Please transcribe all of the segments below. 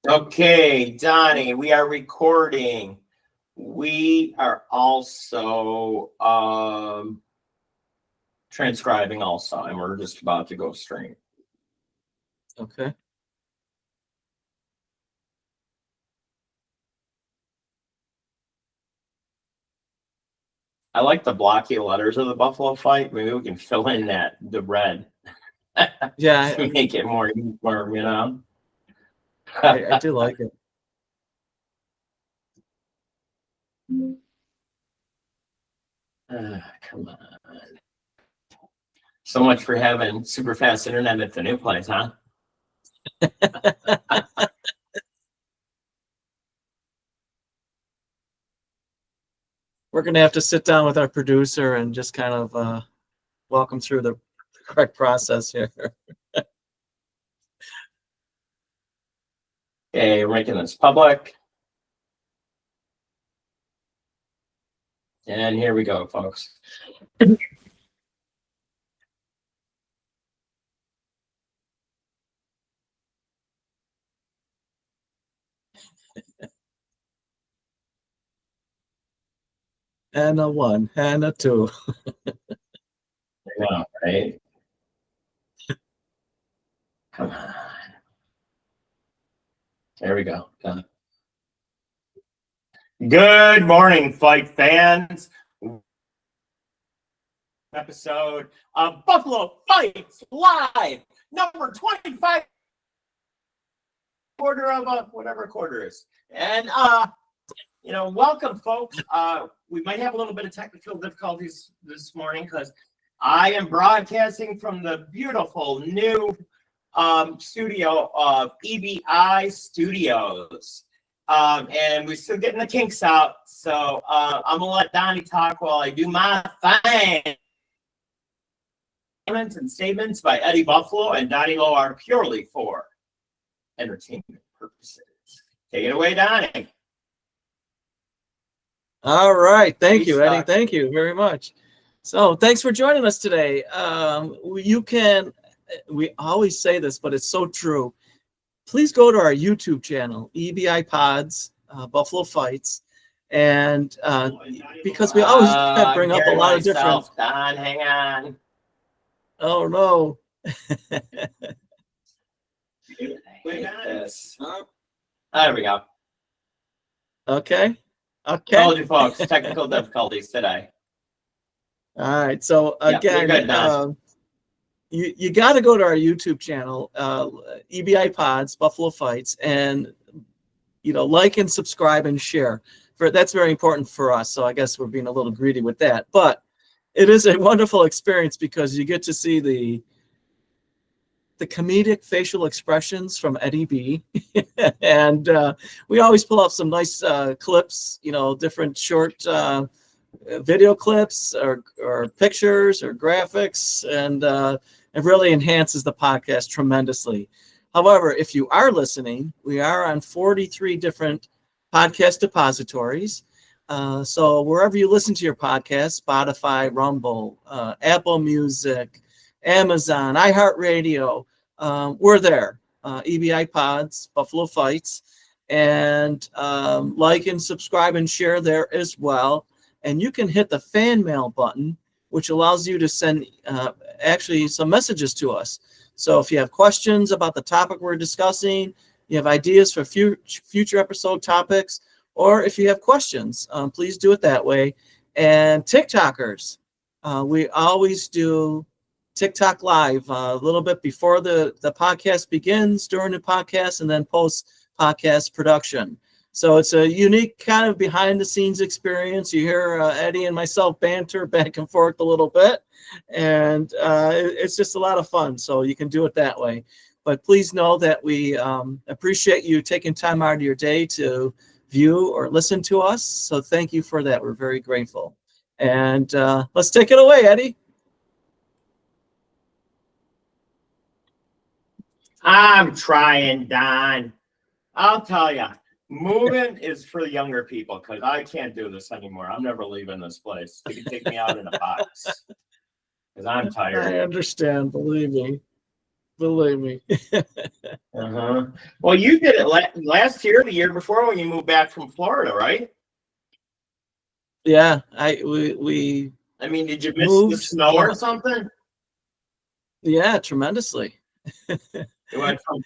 Okay, Donnie, we are recording. We are also transcribing also, and we're just about to go straight. Okay. I like the blocky letters of the Buffalo fight. Maybe we can fill in the red. Yeah, to make it more uniform, you know. I do like it. Come on. So much for having super fast internet at the new place, huh? We're going to have to sit down with our producer and just kind of walk him through the correct process here. Okay, we're making this public. And here we go, folks. And a 1, and a 2. Yeah, right? Come on. There we go. Done. Good morning, fight fans. Episode of Buffalo Fights Live, number 25, quarter of whatever quarter is. And welcome, folks. We might have a little bit of technical difficulties this morning because I am broadcasting from the beautiful new studio of EBI Studios. And we're still getting the kinks out. So I'm gonna let Donnie talk while I do my thing. And statements by Eddie Buffalo and Donnie Lowe are purely for entertainment purposes. Take it away, Donnie. All right. Thank you, Eddie. Thank you very much. So thanks for joining us today. We always say this, but it's so true. Please go to our YouTube channel, EBI Pods, Buffalo Fights. And because we always bring up a lot of different. Don, hang on. Oh, no. This. There we go. Okay. Told you, folks, technical difficulties today. All right. So again, you got to go to our YouTube channel, EBI Pods, Buffalo Fights, and like and subscribe and share. That's very important for us. So I guess we're being a little greedy with that, but it is a wonderful experience because you get to see the comedic facial expressions from Eddie B. And we always pull up some nice clips, different short video clips or pictures or graphics, and it really enhances the podcast tremendously. However, if you are listening, we are on 43 different podcast depositories. So wherever you listen to your podcast, Spotify, Rumble, Apple Music, Amazon, iHeartRadio, we're there. EBI Pods, Buffalo Fights, and like and subscribe and share there as well. And you can hit the fan mail button, which allows you to send actually some messages to us. So if you have questions about the topic we're discussing, you have ideas for future episode topics, or if you have questions, please do it that way. And TikTokers, we always do TikTok Live a little bit before the podcast begins, during the podcast, and then post-podcast production. So it's a unique kind of behind-the-scenes experience. You hear Eddie and myself banter back and forth a little bit, and it's just a lot of fun. So you can do it that way. But please know that we appreciate you taking time out of your day to view or listen to us. So thank you for that. We're very grateful. And let's take it away, Eddie. I'm trying, Don. I'll tell you, moving is for the younger people because I can't do this anymore. I'm never leaving this place. You can take me out in a box because I'm tired. I understand, believe me. Believe me. Uh-huh. Well, you did it last year, the year before, when you moved back from Florida, right? Yeah, we I mean, did you miss the moved snow from or something? yeah, tremendously. You went from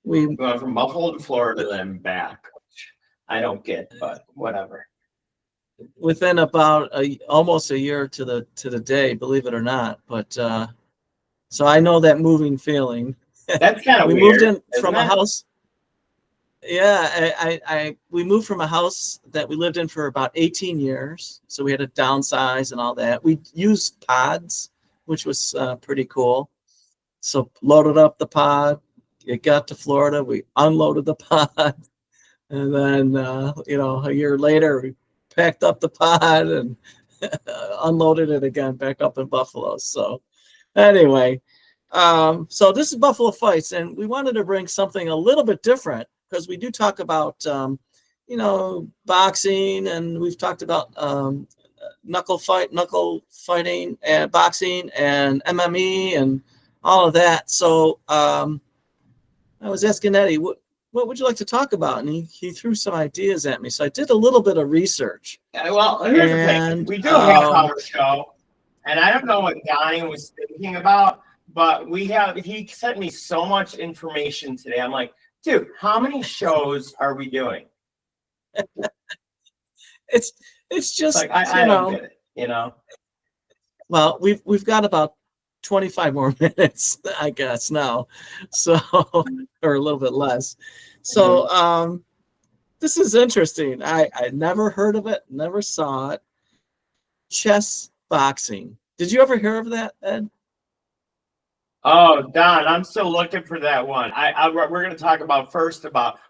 We you went from Buffalo to Florida, then back. Which I don't get, but whatever. within about almost a year to the day, believe it or not. But so I know that moving feeling. That's kind of We moved weird, in isn't from a it? house. Yeah, we moved from a house that we lived in for about 18 years. So we had to downsize and all that. We used pods, which was pretty cool. So loaded up the pod. It got to Florida. We unloaded the pod, and then a year later we packed up the pod and unloaded it again back up in Buffalo. So anyway, so this is Buffalo Fights, and we wanted to bring something a little bit different because we do talk about boxing, and we've talked about knuckle fighting and boxing and MME and all of that. So I was asking Eddie, what would you like to talk about? And he threw some ideas at me. So I did a little bit of research. Well, here's the thing. And We do a half-hour show, and I don't know what Donnie was thinking about, but he sent me so much information today. I'm like, dude, how many shows are we doing? it's It's just like I don't get it, you know. Well, we've got about 25 more minutes, I guess now, so or a little bit less. So this is interesting. I never heard of it, never saw it. Chess boxing. Did you ever hear of that, Ed? Oh, Don, I'm still looking for that one. We're going to talk about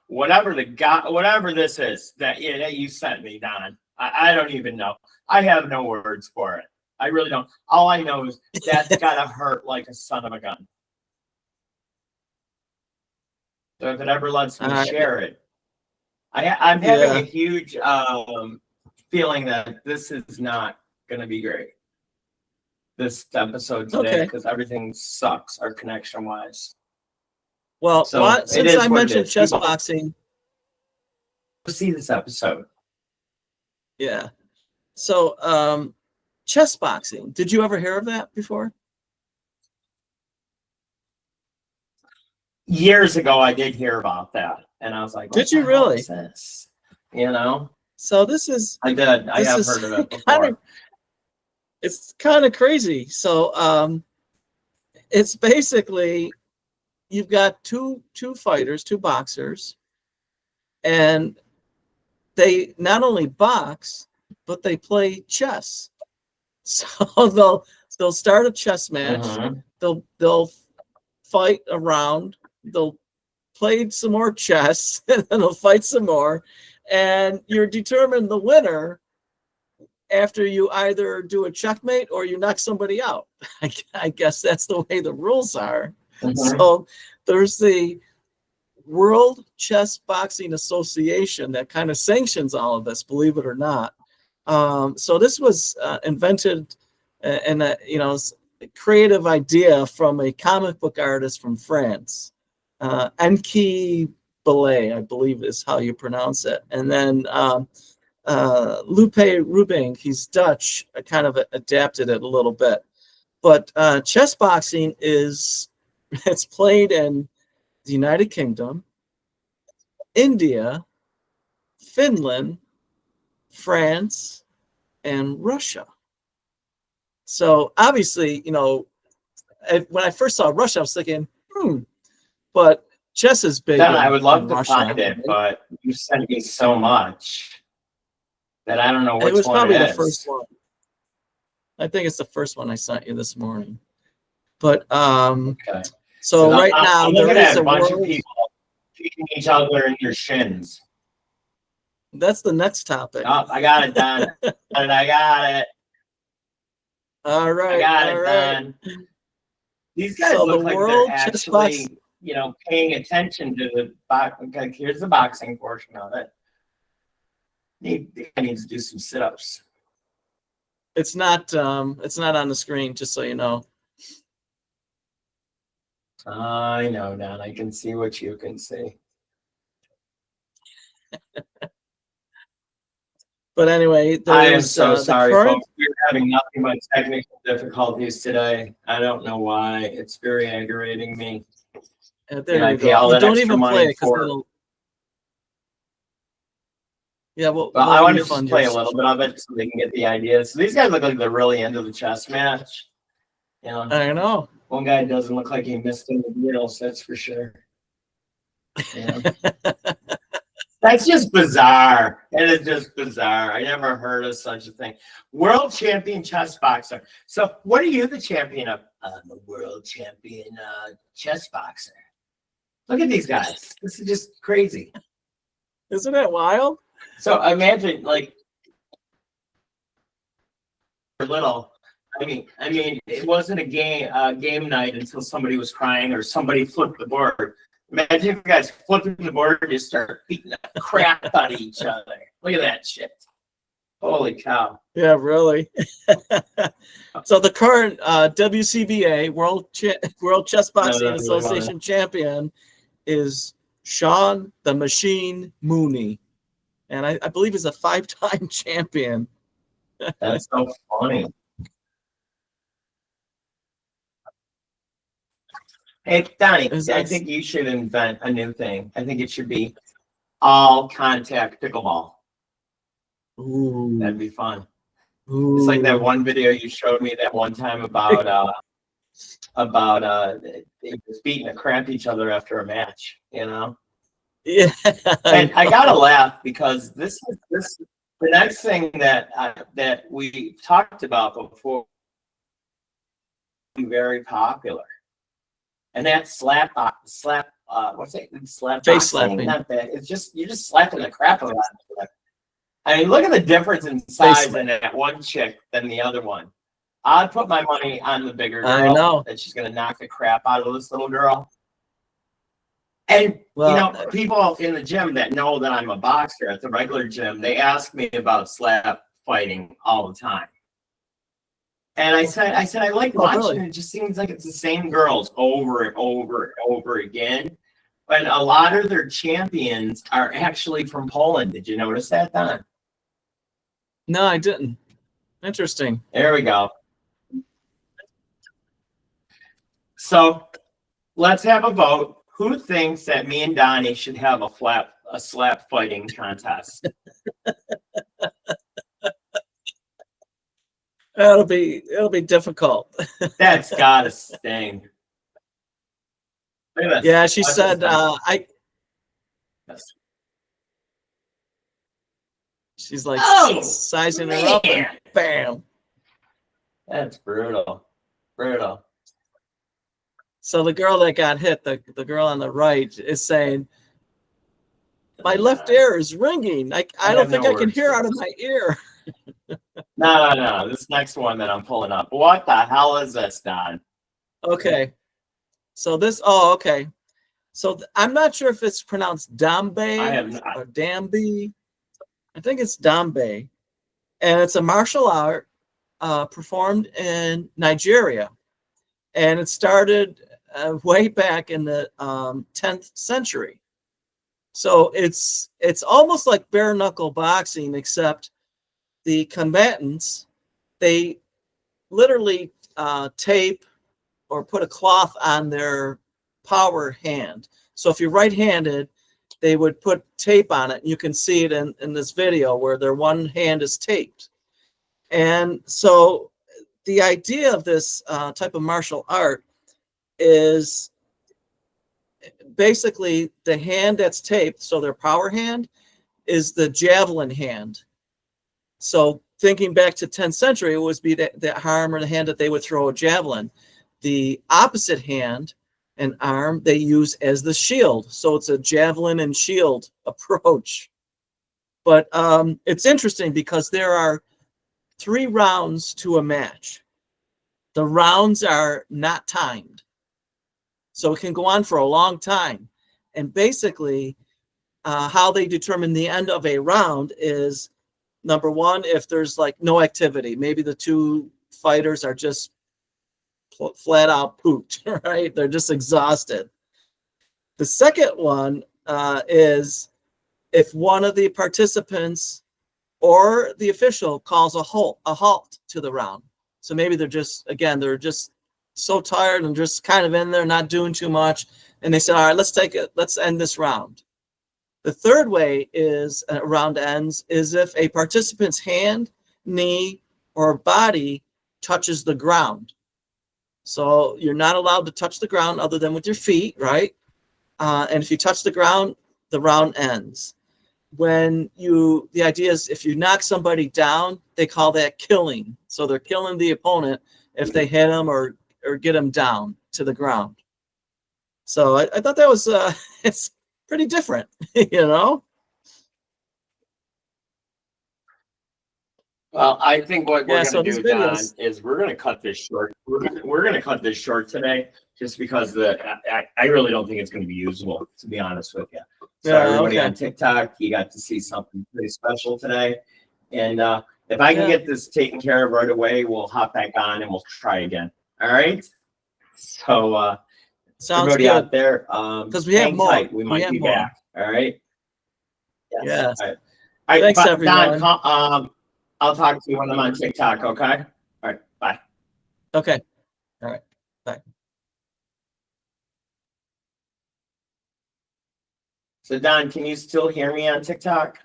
whatever whatever this is that you sent me, Don. I don't even know. I have no words for it. I really don't. All I know is that's gotta hurt like a son of a gun. So if it ever lets me share it, I'm having a huge feeling that this is not going to be great. This episode today, because everything sucks, our connection wise. Well, so since I mentioned chess boxing, see this episode. Yeah. So chess boxing. Did you ever hear of that before? Years ago, I did hear about that, and I was like, "Did you really?" Is this? You know. So this is. I did. I have heard of it before. It's kind of crazy. So it's basically you've got two fighters, two boxers, and they not only box but they play chess. So they'll start a chess match. They'll fight around. They'll play some more chess, and then they'll fight some more, and you're determined the winner after you either do a checkmate or you knock somebody out. I guess that's the way the rules are. So there's the World Chess Boxing Association that kind of sanctions all of this, believe it or not. So this was invented and a creative idea from a comic book artist from France, Enki Belay, I believe is how you pronounce it. And then Lupe Rubing, he's Dutch, kind of adapted it a little bit. But chess boxing it's played in the United Kingdom, India, Finland, France, and Russia. So obviously, when I first saw Russia, I was thinking, but chess is big. I would love to find it, but you sent me so much that I don't know which one it was. Probably the first one. I think it's the first one I sent you this morning. But okay. So right now there is a bunch of people kicking each other in your shins. That's the next topic. Oh, I got it done. I got it. All right. I got it done. These guys look like they're actually, paying attention to the boxing. Okay, here's the boxing portion of it. I need to do some sit-ups. It's not on the screen, just so you know. I know, Don. I can see what you can see. But anyway, I am there's so the sorry, current. folks. We're having nothing but technical difficulties today. I don't know why. It's very aggravating me. There And I you pay go. all Well, that don't extra even play it money because for. it'll. Yeah, Well, we'll I want to just refund play your a little bit of it so they can get the idea. So these guys look like they're really into the chess match. You know, I know. one guy doesn't look like he missed any deals, that's for sure. Yeah. That's just bizarre. It is just bizarre. I never heard of such a thing. World champion chess boxer. So, what are you the champion of? I'm a world champion chess boxer. Look at these guys. This is just crazy. Isn't it wild? So, imagine like little. I mean, it wasn't a game night until somebody was crying or somebody flipped the board. Imagine if you guys flipping the board and just start beating the crap out of each other. Look at that shit. Holy cow. Yeah, really. So the current WCBA World Chess Boxing really Association champion is Sean the Machine Mooney, and I believe he's a 5-time champion. That's so funny. Hey, Donnie, I think you should invent a new thing. I think it should be all contact pickleball. Ooh. That'd be fun. Ooh. It's like that one video you showed me that one time about they just beating the crap each other after a match, you know? Yeah. And I gotta laugh because this the next thing that we talked about before very popular. And that slap what's it? Slap Face boxing. slapping. Not that. It's just you're just slapping the crap out of it. I mean, look at the difference in size in that one chick than the other one. I'd put my money on the bigger girl. I know that she's gonna knock the crap out of this little girl. And people in the gym that know that I'm a boxer at the regular gym, they ask me about slap fighting all the time. And I said I like watching it. It just seems like it's the same girls over and over and over again. But a lot of their champions are actually from Poland. Did you notice that, Don? No, I didn't. Interesting. There we go. So let's have a vote. Who thinks that me and Donnie should have a slap fighting contest? It'll be difficult. That's gotta sting. Yeah, she said she's like sizing her up and bam. That's brutal. Brutal. So the girl that got hit, the girl on the right, is saying, my left ear is ringing. I don't think I can hear out of my ear. No. This next one that I'm pulling up. What the hell is this, Don? Okay. So okay. So I'm not sure if it's pronounced Dambe or Dambe. I think it's Dambe. And it's a martial art performed in Nigeria. And it started way back in the 10th century. So it's almost like bare knuckle boxing, except the combatants, they literally tape or put a cloth on their power hand. So if you're right-handed, they would put tape on it. You can see it in this video where their one hand is taped. And so the idea of this type of martial art is basically the hand that's taped, so their power hand is the javelin hand. So thinking back to 10th century, it would be that arm or the hand that they would throw a javelin. The opposite hand and arm they use as the shield. So it's a javelin and shield approach. But it's interesting because there are 3 rounds to a match. The rounds are not timed. So it can go on for a long time. And basically, how they determine the end of a round is, number one, if there's like no activity, maybe the 2 fighters are just flat out pooped, right? They're just exhausted. The second one is if one of the participants or the official calls a halt to the round. So maybe they're just so tired and just kind of in there, not doing too much. And they said, all right, let's end this round. The third way is a round ends is if a participant's hand, knee, or body touches the ground. So you're not allowed to touch the ground other than with your feet, right? And if you touch the ground, the round ends. The idea is if you knock somebody down, they call that killing. So they're killing the opponent if they hit them or get them down to the ground. So I thought that was, it's pretty different, you know? Well, I think what we're so going to do, Don, is we're going to cut this short. We're going to cut this short today, just because I really don't think it's going to be usable, to be honest with you. So everybody on TikTok, you got to see something pretty special today. And if I can get this taken care of right away, we'll hop back on and we'll try again. All right. So sounds everybody good out there, because we have more. Tight. We might be back. All right. Yes. All right. Thanks, everyone. Don, I'll talk to you when I'm on TikTok, okay? All right, bye. Okay. All right, bye. So, Don, can you still hear me on TikTok?